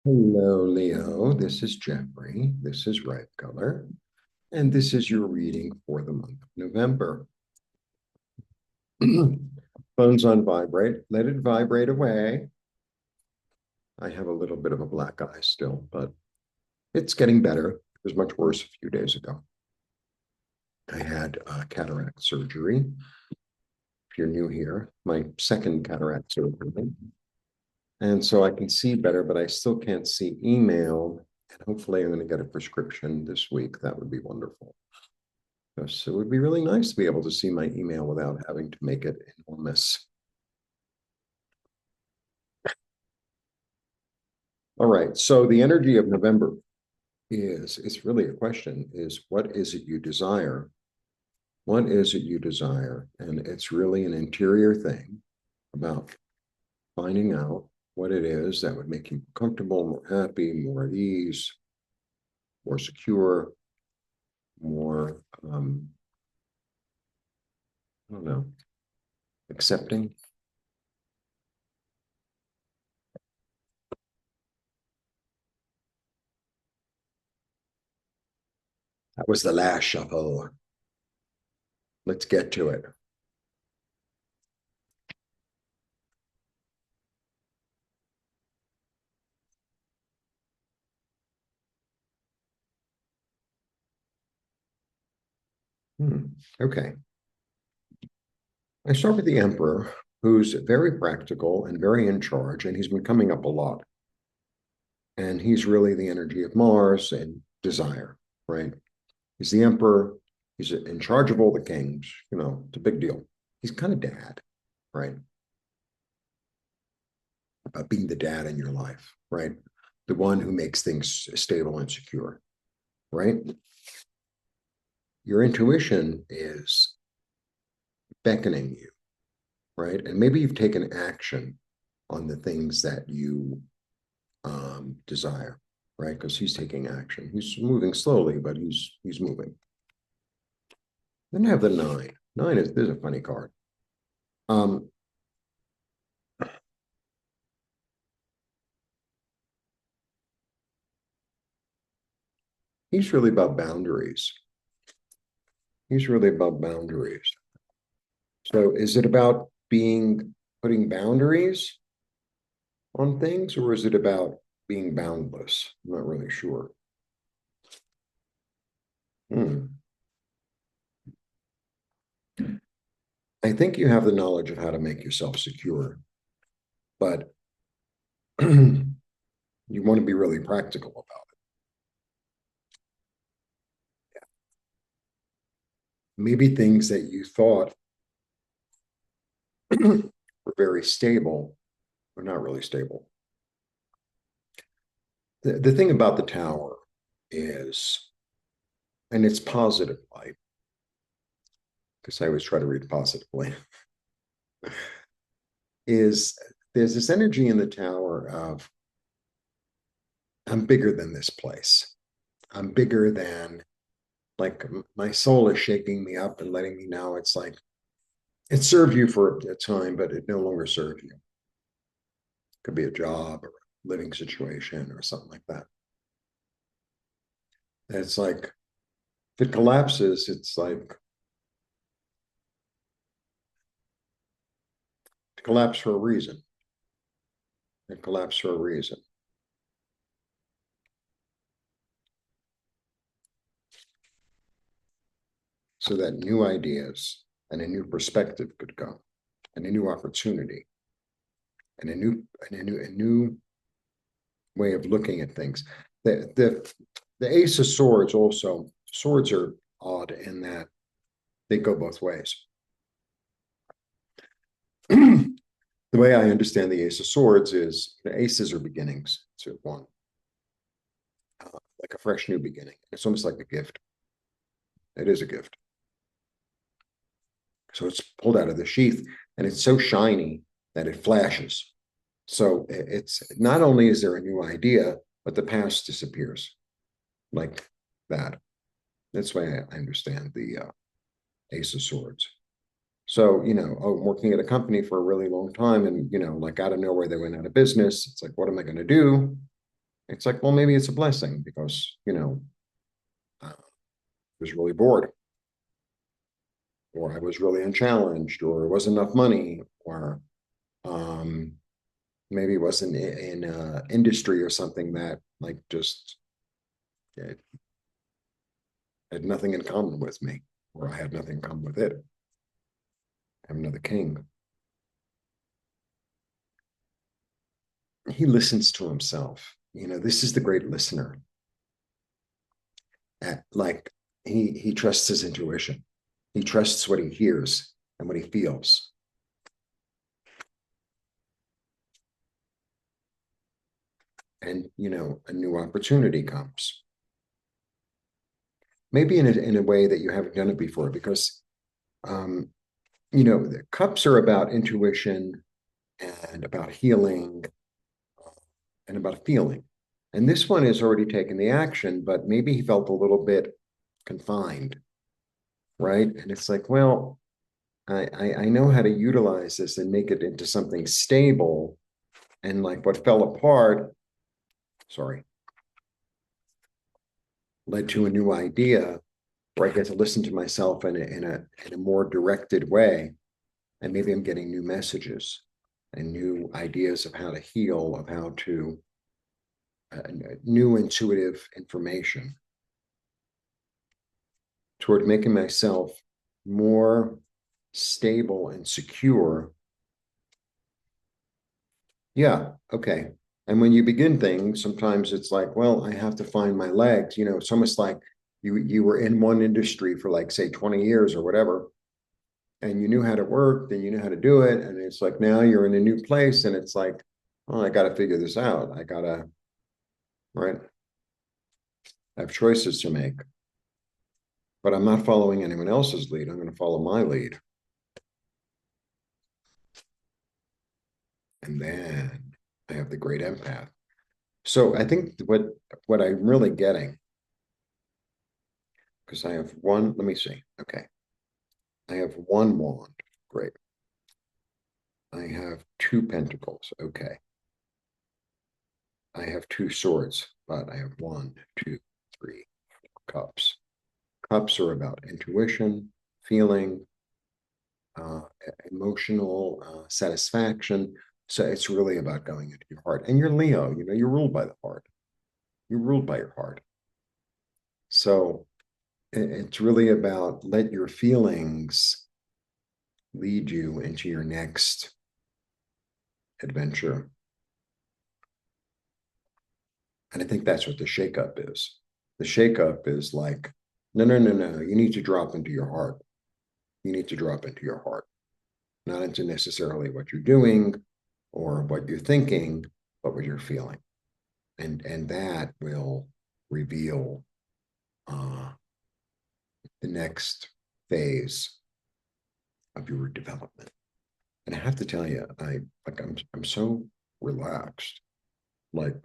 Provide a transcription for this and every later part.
Hello, Leo. This is Jeffrey. This is Red Color. And this is your reading for the month of November. Phone's on vibrate. Let it vibrate away. I have a little bit of a black eye still, but it's getting better. It was much worse a few days ago. I had cataract surgery. If you're new here, my second cataract surgery. And so I can see better, but I still can't see email. And hopefully I'm going to get a prescription this week. That would be wonderful. So it would be really nice to be able to see my email without having to make it enormous. All right. So the energy of November it's really a question, is what is it you desire? What is it you desire? And it's really an interior thing about finding out what it is that would make you comfortable, more happy, more at ease, more secure, more, I don't know, accepting. That was the last shuffle. Let's get to it. Okay. I start with the Emperor, who's very practical and very in charge, and he's been coming up a lot. And he's really the energy of Mars and desire, right? He's the Emperor. He's in charge of all the kings. It's a big deal. He's kind of dad, right? About being the dad in your life, right? The one who makes things stable and secure, right? Your intuition is beckoning you, right? And maybe you've taken action on the things that you desire, right? Because he's taking action. He's moving slowly, but he's moving. Then I have the nine. Nine is a funny card. Um, he's really about boundaries. He's really about boundaries. So is it about putting boundaries on things, or is it about being boundless? I'm not really sure. Hmm. I think you have the knowledge of how to make yourself secure, but you want to be really practical about it. Maybe things that you thought were very stable are not really stable. The thing about the tower is, and it's positive light, because I always try to read positively, is there's this energy in the tower of, I'm bigger than this place. I'm bigger than, like, my soul is shaking me up and letting me know it's like, it served you for a time, but it no longer serves you. It could be a job or a living situation or something like that. And it's like, if it collapses, it's like, it collapsed for a reason. It collapsed for a reason. So that new ideas and a new perspective could come, and a new opportunity, and a new way of looking at things. The Ace of Swords also, swords are odd in that they go both ways. The way I understand the Ace of Swords is the aces are beginnings to one, like a fresh new beginning. It's almost like a gift. It is a gift. So it's pulled out of the sheath, and it's so shiny that it flashes. So it's not only is there a new idea, but the past disappears like that. That's why I understand the Ace of Swords. So, I'm working at a company for a really long time, and, like, out of nowhere, they went out of business. It's like, what am I going to do? It's like, well, maybe it's a blessing because, I was really bored, or I was really unchallenged, or it wasn't enough money, or um, maybe it wasn't in industry or something that like just it had nothing in common with me, or I had nothing in common with it. I'm another king. He listens to himself. This is the great listener. Like he trusts his intuition. He trusts what he hears and what he feels. And a new opportunity comes. Maybe in a way that you haven't done it before, because um, the cups are about intuition and about healing and about feeling. And this one has already taken the action, but maybe he felt a little bit confined, right? And it's like, well, I know how to utilize this and make it into something stable. And like what fell apart, sorry, led to a new idea where I get to listen to myself in a more directed way. And maybe I'm getting new messages and new ideas of how to heal, of how to new intuitive information toward making myself more stable and secure. Yeah, okay. And when you begin things, sometimes it's like, well, I have to find my legs. It's almost like you were in one industry for like, say, 20 years or whatever, and you knew how to work, then you knew how to do it. And it's like now you're in a new place, and it's like, oh, I got to figure this out. I gotta, right? I have choices to make, but I'm not following anyone else's lead. I'm going to follow my lead. And then I have the great empath. So I think what I'm really getting, because I have one, let me see. Okay. I have one wand. Great. I have two pentacles. Okay. I have two swords, but I have one, two, three cups. Cups are about intuition, feeling, uh, emotional satisfaction. So it's really about going into your heart. And you're Leo, you're ruled by the heart. You're ruled by your heart. So it's really about let your feelings lead you into your next adventure. And I think that's what the shakeup is. The shakeup is like, no, no, no, no. You need to drop into your heart. You need to drop into your heart, not into necessarily what you're doing or what you're thinking, but what you're feeling. And that will reveal the next phase of your development. And I have to tell you, I'm so relaxed. Like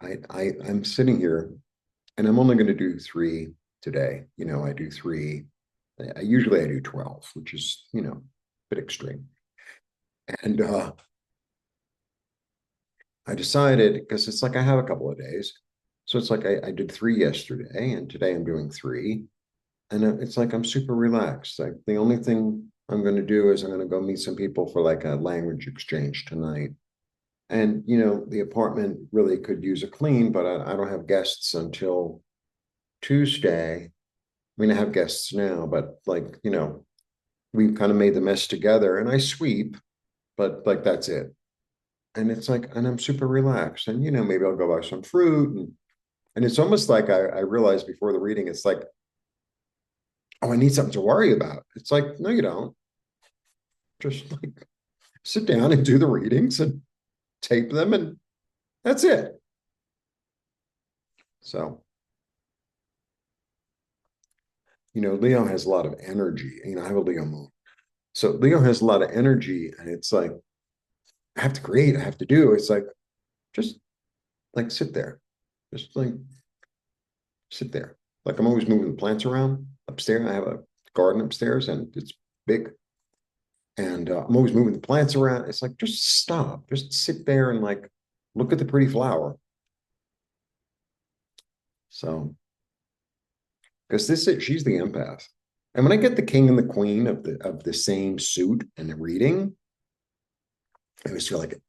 I'm sitting here and I'm only going to do 3 today. I do 3. I usually do 12, which is, a bit extreme. And I decided because it's like I have a couple of days. So it's like I did 3 yesterday, and today I'm doing 3. And it's like I'm super relaxed. Like the only thing I'm going to do is I'm going to go meet some people for like a language exchange tonight. And, the apartment really could use a clean, but I don't have guests until Tuesday. I mean, I have guests now, but like, we kind of made the mess together and I sweep, but like that's it. And it's like, and I'm super relaxed. And, maybe I'll go buy some fruit. And it's almost like I realized before the reading, it's like, oh, I need something to worry about. It's like, no, you don't. Just like sit down and do the readings and tape them, and that's it. So, Leo has a lot of energy. I have a Leo moon. So Leo has a lot of energy, and it's like, I have to create, I have to do. It's like, just like sit there. Just like sit there. Like I'm always moving the plants around upstairs. I have a garden upstairs and it's big. And I'm always moving the plants around. It's like, just stop, just sit there and like look at the pretty flower. So, because she's the empath. And when I get the king and the queen of the same suit in the reading, I always feel like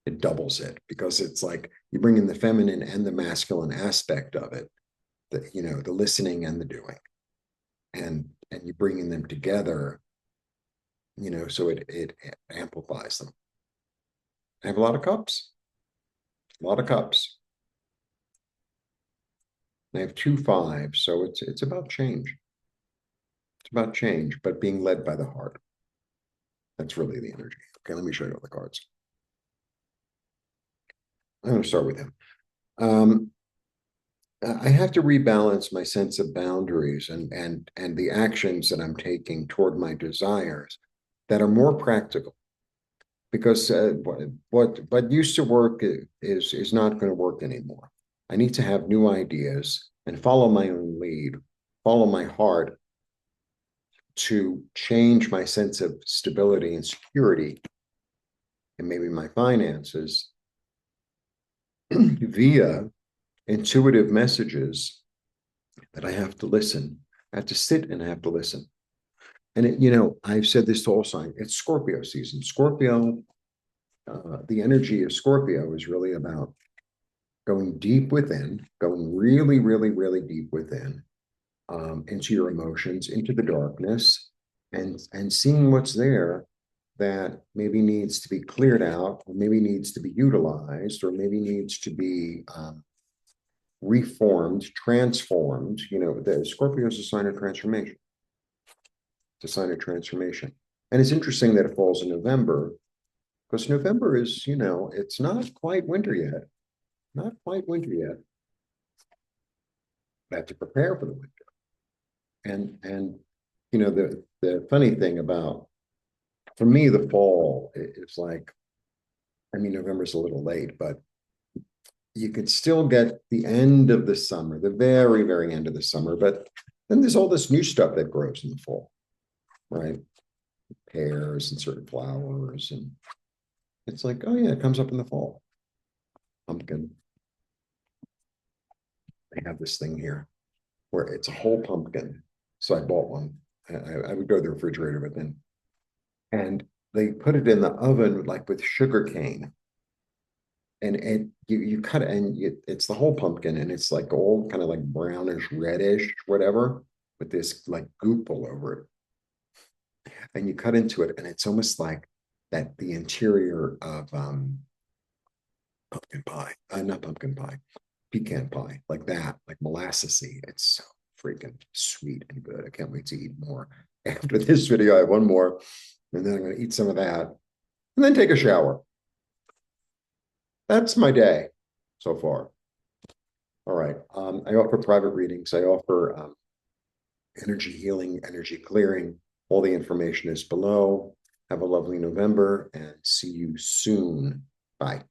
it doubles it, because it's like you bring in the feminine and the masculine aspect of it, the listening and the doing, and you bring in them together, so it amplifies them. I have a lot of cups, a lot of cups. I have 2 5s, so it's about change. It's about change, but being led by the heart. That's really the energy. Okay, let me show you all the cards. I'm going to start with him. I have to rebalance my sense of boundaries and the actions that I'm taking toward my desires that are more practical, because what used to work is not going to work anymore. I need to have new ideas and follow my own lead, follow my heart, to change my sense of stability and security, and maybe my finances, via intuitive messages that I have to listen. I have to sit and I have to listen. And I've said this to all signs. It's Scorpio season. Scorpio, the energy of Scorpio is really about going deep within, going really, really, really deep within, into your emotions, into the darkness, and seeing what's there that maybe needs to be cleared out, or maybe needs to be utilized, or maybe needs to be reformed, transformed. The Scorpio is a sign of transformation. It's a sign of transformation. And it's interesting that it falls in November, because November is, it's not quite winter yet. Not quite winter yet. I have to prepare for the winter. And the funny thing about, for me, the fall is like, November's a little late, but you could still get the end of the summer, the very, very end of the summer. But then there's all this new stuff that grows in the fall, right? Pears and certain flowers. And it's like, oh yeah, it comes up in the fall. Pumpkin. I have this thing here where it's a whole pumpkin. So I bought one. I would go to the refrigerator, but then, and they put it in the oven like with sugar cane. And you cut it, and it's the whole pumpkin, and it's like all kind of like brownish, reddish, whatever, with this like goop all over it. And you cut into it, and it's almost like that the interior of pumpkin pie, not pumpkin pie, pecan pie, like that, like molassesy. It's so freaking sweet and good. I can't wait to eat more. After this video, I have one more, and then I'm going to eat some of that, and then take a shower. That's my day so far. All right. I offer private readings. I offer energy healing, energy clearing. All the information is below. Have a lovely November, and see you soon. Bye.